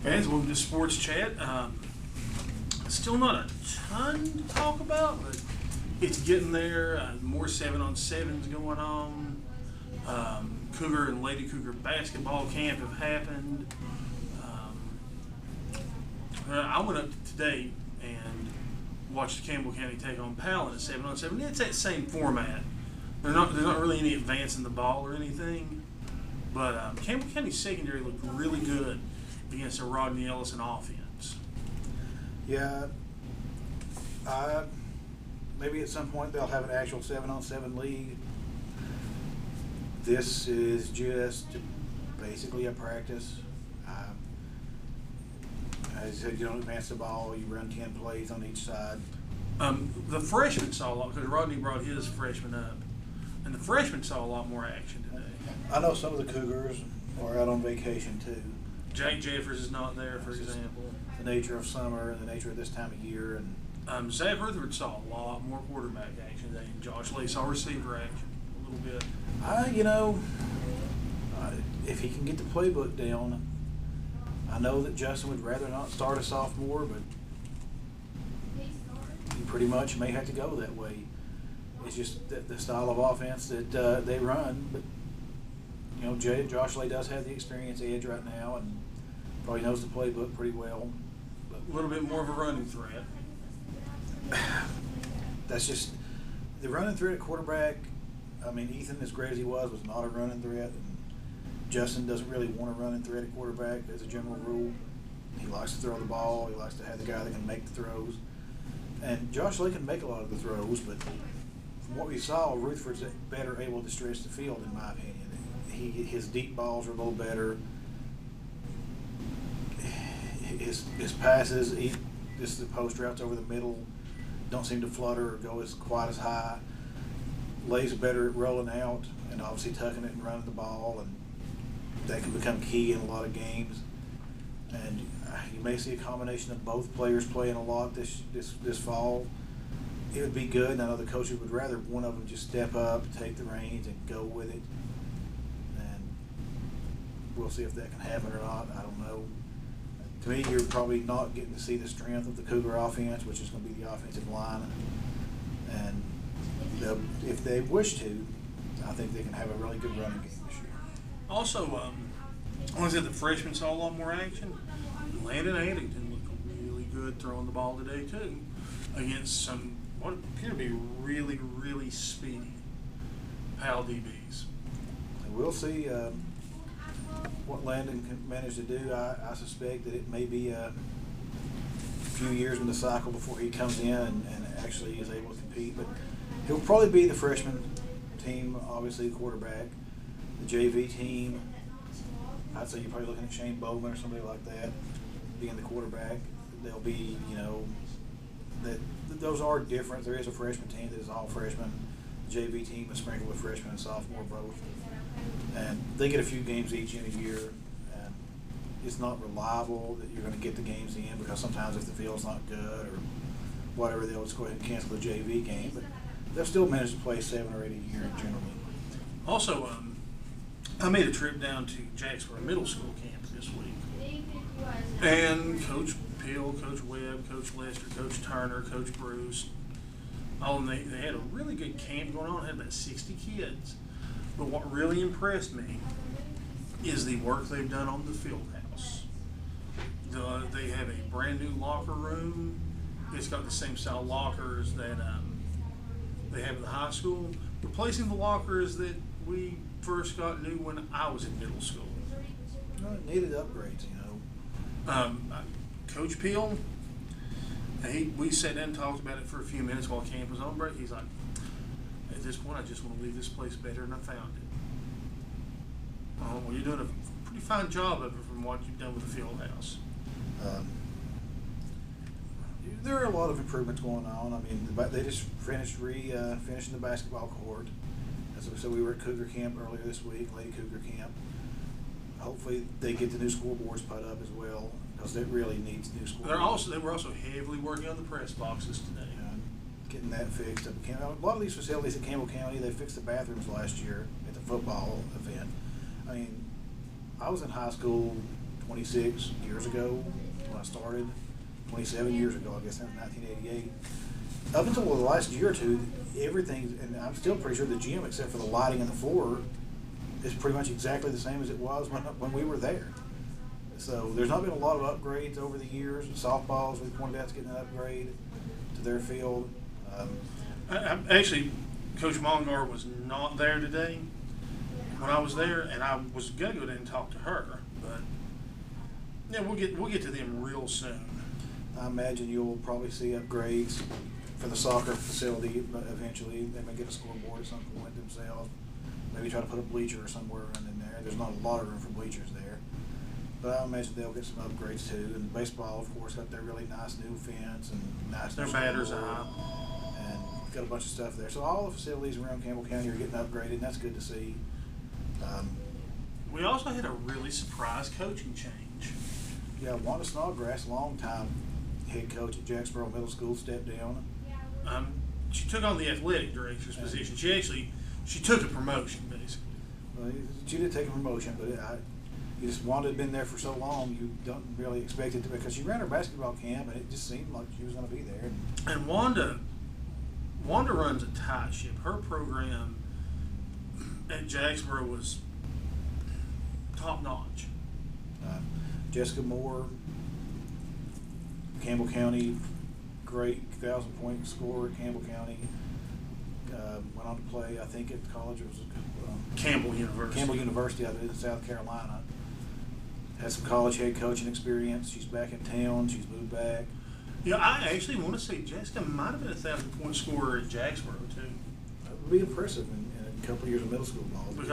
As welcome to Sports Chat. Still not a ton to talk about, but it's getting there. More 7-on-7s going on. Cougar and Lady Cougar basketball camp have happened. I went up today and watched Campbell County take on Palin at 7-on-7. It's that same format. There's not really any advance in the ball or anything, but Campbell County secondary looked really good against a Rodney Ellison offense. Yeah, maybe at some point they'll have an actual 7-on-7 league. This is just basically a practice. As you said, you don't advance the ball, you run 10 plays on each side. The freshmen saw a lot because Rodney brought his freshman up, and the freshmen saw a lot more action today. I know some of the Cougars are out on vacation too. Jake Jeffers is not there, for example. The nature of summer and the nature of this time of year. And Zach Rutherford saw a lot more quarterback action today, and Josh Lee saw receiver action a little bit. If he can get the playbook down, I know that Justin would rather not start a sophomore, but he pretty much may have to go that way. It's just the style of offense that they run. But Josh Lee does have the experience edge right now, and probably knows the playbook pretty well. But a little bit more of a running threat. That's just the running threat at quarterback. I mean, Ethan, as great as he was not a running threat. And Justin doesn't really want to run and threat at quarterback as a general rule. He likes to throw the ball. He likes to have the guy that can make the throws. And Josh Lee can make a lot of the throws, but from what we saw, Rutherford's better able to stretch the field, in my opinion. His deep balls are a little better. His passes, just the post routes over the middle, don't seem to flutter or go quite as high. Lay's better at rolling out and obviously tucking it and running the ball, and that can become key in a lot of games. And you may see a combination of both players playing a lot this fall. It would be good, and I know the coaches would rather one of them just step up, take the reins, and go with it. And we'll see if that can happen or not. I don't know. To me, you're probably not getting to see the strength of the Cougar offense, which is going to be the offensive line. And if they wish to, I think they can have a really good running game this year. Also, I want to say the freshmen saw a lot more action. Landon Addington looked really good throwing the ball today, too, against some what appear to be really, really speedy Pal DBs. And we'll see what Landon can manage to do. I suspect that it may be a few years in the cycle before he comes in and actually is able to compete. But he'll probably be the freshman team, obviously the quarterback. The JV team, I'd say you're probably looking at Shane Bowman or somebody like that being the quarterback. They'll be, those are different. There is a freshman team that is all freshmen. The JV team is sprinkled with freshmen and sophomore both. And they get a few games each in a year. And it's not reliable that you're going to get the games in, because sometimes if the field's not good or whatever, they'll just go ahead and cancel the JV game. But they'll still manage to play 7 or 8 a year generally. Also, I made a trip down to Jacksboro Middle School camp this week. And Coach Peel, Coach Webb, Coach Lester, Coach Turner, Coach Bruce, all of them, they had a really good camp going on. They had about 60 kids. But what really impressed me is the work they've done on the field house. They have a brand new locker room. It's got the same style lockers that they have at the high school, replacing the lockers that we first got new when I was in middle school. It needed upgrades, Coach Peel, we sat down and talked about it for a few minutes while camp was on break. He's like, at this point, I just want to leave this place better than I found it. Well, you're doing a pretty fine job of it from what you've done with the field house. There are a lot of improvements going on. I mean, they just finishing the basketball court. As I said, we were at Cougar camp earlier this week, Lady Cougar camp. Hopefully, they get the new scoreboards put up as well, because it really needs new scoreboards. They were also heavily working on the press boxes today. Getting that fixed. A lot of these facilities at Campbell County, they fixed the bathrooms last year at the football event. I mean, I was in high school 26 years ago when I started, 27 years ago, I guess that was 1988. Up until the last year or two, everything, and I'm still pretty sure the gym, except for the lighting and the floor, is pretty much exactly the same as it was when we were there. So there's not been a lot of upgrades over the years. Softballs, we pointed out, is getting an upgrade to their field. Actually, Coach Mongar was not there today when I was there, and I was gonna go down and talk to her, but yeah, we'll get to them real soon. I imagine you'll probably see upgrades for the soccer facility, but eventually they may get a scoreboard at some point themselves. Maybe try to put a bleacher or somewhere in there. There's not a lot of room for bleachers there, but I imagine they'll get some upgrades too. And baseball, of course, got their really nice new fence and nice Their new batters scoreboard, are and got a bunch of stuff there. So all the facilities around Campbell County are getting upgraded, and that's good to see. We also had a really surprise coaching change. Yeah, Wanda Snodgrass, longtime head coach at Jacksboro Middle School, stepped down. She took on the athletic director's position. She took a promotion, basically. Well, she did take a promotion, but you just Wanda had been there for so long, you don't really expect it to, because she ran her basketball camp, and it just seemed like she was going to be there. And Wanda runs a tight ship. Her program at Jacksboro was top notch. Jessica Moore, Campbell County, great 1,000-point scorer at Campbell County. Went on to play, I think, at the college. It was Campbell University. Campbell University out in South Carolina. Has some college head coaching experience. She's back in town. She's moved back. Yeah, I actually want to say Jessica might have been a 1,000-point scorer at Jacksboro too. That would be impressive in a couple of years of middle school ball. Because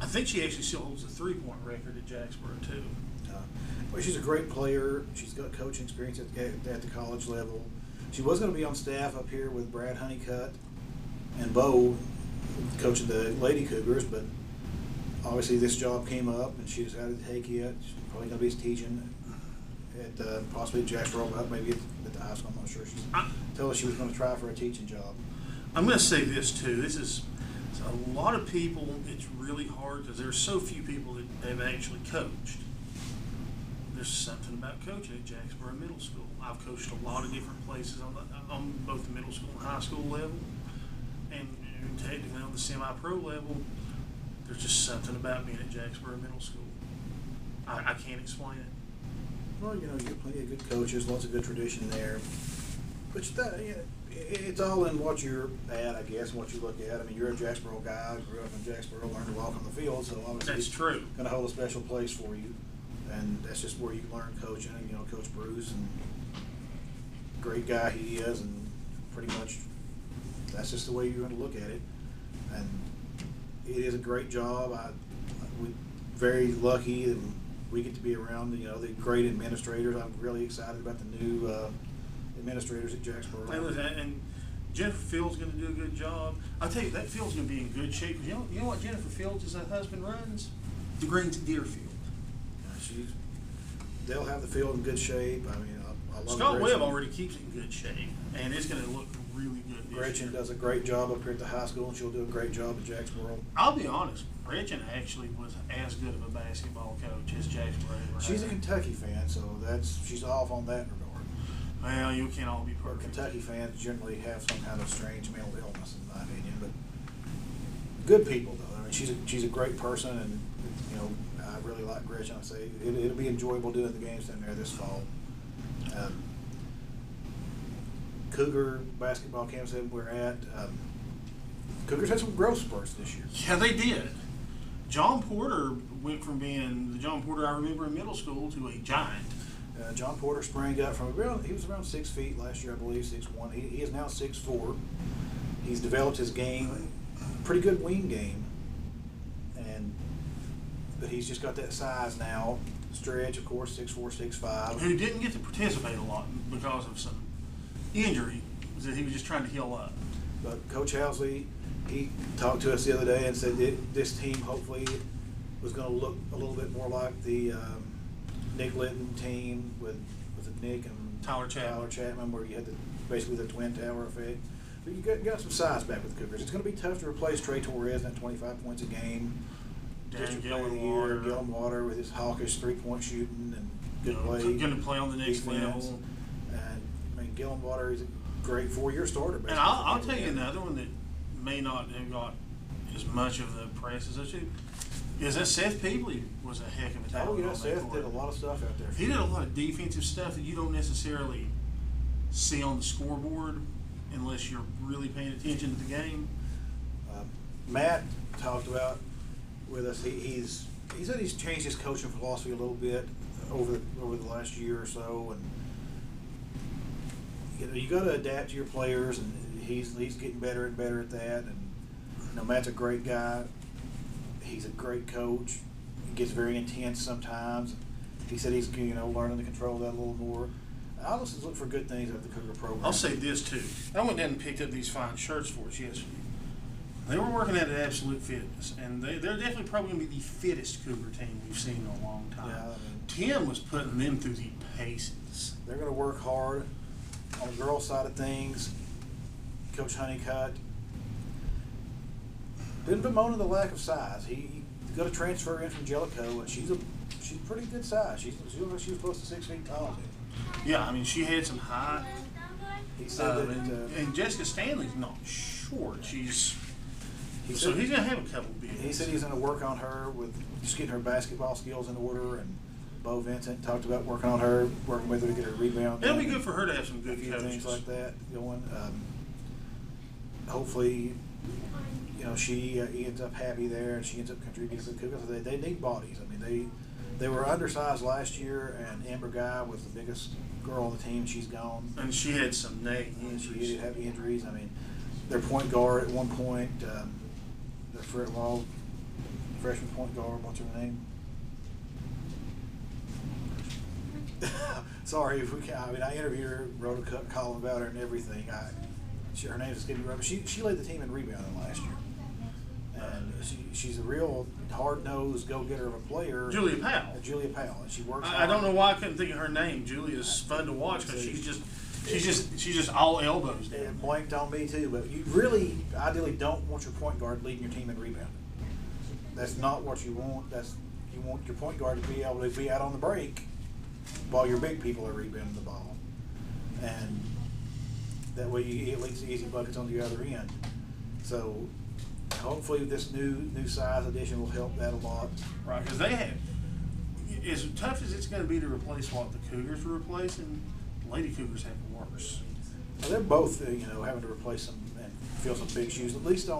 I think she actually still holds the 3-point record at Jacksboro too. Well, she's a great player. She's got coaching experience at the college level. She was going to be on staff up here with Brad Honeycutt and Bo, coaching the Lady Cougars, but obviously this job came up and she decided to take it. She's probably going to be teaching at possibly Jacksboro, maybe at the high school. I'm not sure. She told us she was going to try for a teaching job. I'm going to say this too. This is a lot of people. It's really hard because there's so few people that have actually coached. There's something about coaching at Jacksboro Middle School. I've coached a lot of different places on both the middle school and high school level, and technically on the semi-pro level. There's just something about being at Jacksboro Middle School. I can't explain it. Well, you get plenty of good coaches, lots of good tradition there. But it's all in what you're at, I guess, and what you look at. I mean, you're a Jacksboro guy, grew up in Jacksboro, learned to walk on the field, so obviously That's true. Going to hold a special place for you. And that's just where you learn coaching. And, Coach Bruce, and great guy he is, and pretty much that's just the way you're going to look at it. And it is a great job. We're very lucky, and we get to be around, the great administrators. I'm really excited about the new administrators at Jacksboro. And Jennifer Fields going to do a good job. I'll tell you, that field's going to be in good shape. You know what Jennifer Fields' husband runs? The Greens at Deerfield. They'll have the field in good shape. I mean, I love Scott Gretchen. Webb already keeps it in good shape, and it's going to look really good this Gretchen year. does a great job up here at the high school, and she'll do a great job at Jacksboro. I'll be honest, Gretchen actually was as good of a basketball coach as Jacksboro ever had. She's a Kentucky fan, so she's off on that regard. Well, you can't all be But perfect. Kentucky fans generally have some kind of strange mental illness, in my opinion. But good people, though. I mean, she's a great person, and I really like Gretchen. I say it'll be enjoyable doing the games down there this fall. Cougar basketball camps that we're at. Cougars had some growth spurts this year. Yeah, they did. John Porter went from being the John Porter I remember in middle school to a giant. John Porter sprang up from he was around 6 feet last year, I believe, 6'1". He is now 6'4". He's developed his game, pretty good wing game, but he's just got that size now. Stretch, of course, 6'4", 6'5". Who didn't get to participate a lot because of some injury that he was just trying to heal up. But Coach Housley, he talked to us the other day and said that this team hopefully was going to look a little bit more like the Nick Litton team with Nick and Tyler Chapman, where you had basically the Twin Tower effect. But you got some size back with the Cougars. It's going to be tough to replace Trey Torres at 25 points a game. District Player of the Year, Gillenwater with his hawkish three-point shooting and good play. Going to play on the next level. And I mean, Gillenwater is a great 4-year starter. And I'll tell you another one that may not have got as much of the press as I should. Is that Seth Peebley was a heck of a talent. Oh yeah, Seth did a lot of stuff out there. He did a lot of defensive stuff that you don't necessarily see on the scoreboard unless you're really paying attention to the game. Matt talked about with us. He said he's changed his coaching philosophy a little bit over the last year or so, and you got to adapt to your players, and he's getting better and better at that. And Matt's a great guy. He's a great coach. He gets very intense sometimes. He said he's learning to control that a little more. I always look for good things out of the Cougar program. I'll say this too. I went down and picked up these fine shirts for us yesterday. They were working at Absolute Fitness, and they're definitely probably going to be the fittest Cougar team we've seen in a long time. Yeah, Tim was putting them through the paces. They're going to work hard on the girls' side of things. Coach Honeycutt been bemoaning the lack of size. He got a transfer in from Jellicoe, and she's pretty good size. She was close to 6 feet tall. Yeah, I mean, she had some height. He said that, and Jessica Stanley's not short. He's going to have a couple big. He said he's going to work on her with just getting her basketball skills in order. And Bo Vincent talked about working on her, working with her to get her rebound. It'll be good for her to have some good coaches. Things like that going. Hopefully, she ends up happy there, and she ends up contributing to the Cougars. They need bodies. I mean, they were undersized last year, and Amber Guy was the biggest girl on the team. She's gone. And she had some nagging injuries. She did have injuries. I mean, their point guard at one point, their freshman point guard, what's her name? Sorry if we can. I mean, I interviewed her, wrote a column about her and everything. Her name is getting right, but she led the team in rebounding last year, and she's a real hard-nosed go-getter of a player. Julia Powell. Julia Powell, and she works. I don't know why I couldn't think of her name. Julia's fun to watch because she's just all elbows down. It blanked on me too, but you really ideally don't want your point guard leading your team in rebounding. That's not what you want. You want your point guard to be able to be out on the break while your big people are rebounding the ball, and that way you get at least easy buckets on the other end. So hopefully this new size addition will help that a lot. Right, because they have, as tough as it's going to be to replace what the Cougars were replacing, Lady Cougars have worse. Well, they're both having to replace some and fill some big shoes. At least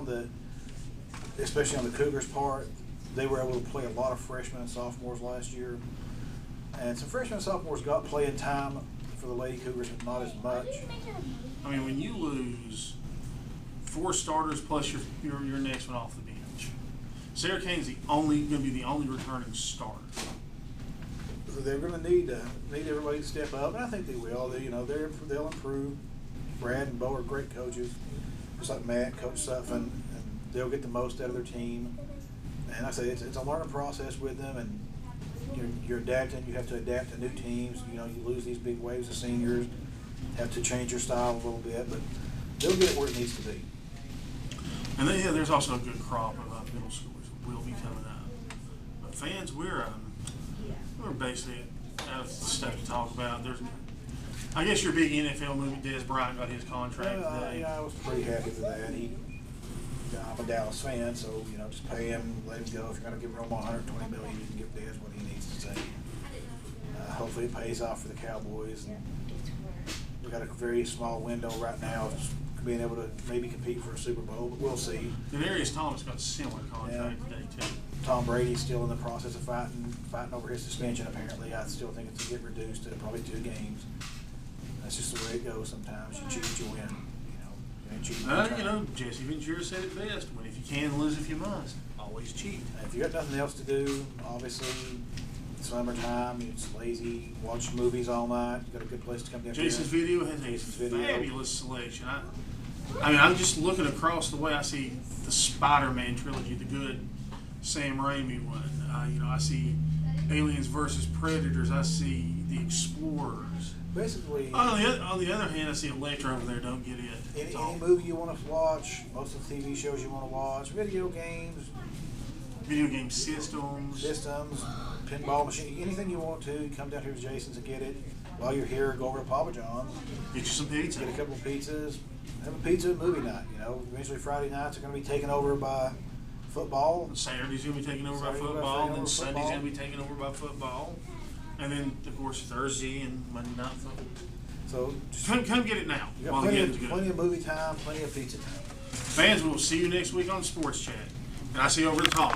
especially on the Cougars part, they were able to play a lot of freshmen and sophomores last year, and some freshmen and sophomores got playing time for the Lady Cougars, but not as much. I mean, when you lose 4 starters plus your next one off the bench, Sarah Kane's going to be the only returning starter. They're going to need everybody to step up, and I think they will. They'll improve. Brad and Bo are great coaches, just like Matt, Coach Suffin, and they'll get the most out of their team. And I say it's a learning process with them, and you're adapting. You have to adapt to new teams. You lose these big waves of seniors. Have to change your style a little bit, but they'll get it where it needs to be. And there's also a good crop of middle schoolers that will be coming up. But fans, we're basically out of stuff to talk about. I guess your big NFL movie, Des Bryant got his contract today. Yeah, I was pretty happy with that. I'm a Dallas fan, so just pay him, let him go. If you're going to give Roma $120 million, you can give Des what he needs to say. Hopefully, it pays off for the Cowboys. And we got a very small window right now of being able to maybe compete for a Super Bowl, but we'll see. Denarius Thomas got a similar contract today too. Tom Brady's still in the process of fighting over his suspension. Apparently, I still think it's to get reduced to probably 2 games. That's just the way it goes. Sometimes you cheat, you win. Jesse Ventura said it best: "When if you can, lose if you must. Always cheat." And if you got nothing else to do, obviously. Summertime, it's lazy, watch movies all night. You got a good place to come down. Jason's Video has a fabulous selection. I mean, I'm just looking across the way. I see the Spider-Man trilogy, the good Sam Raimi one. I see Aliens versus Predators. I see The Explorers. Basically, on the other hand, I see Electra over there. Don't get it. Any movie you want to watch, most of the TV shows you want to watch, video games. Video game systems. Pinball machine, anything you want to, come down here to Jason's and get it. While you're here, go over to Papa John's. Get you some pizza. Get a couple of pizzas. Have a pizza and movie night. Eventually Friday nights are going to be taken over by football. Saturday's going to be taken over by football, and then Sunday's going to be taken over by football. And then, of course, Thursday and Monday night football. So just come get it now. You got plenty of movie time, plenty of pizza time. Fans, we'll see you next week on Sports Chat. And I see you over the top.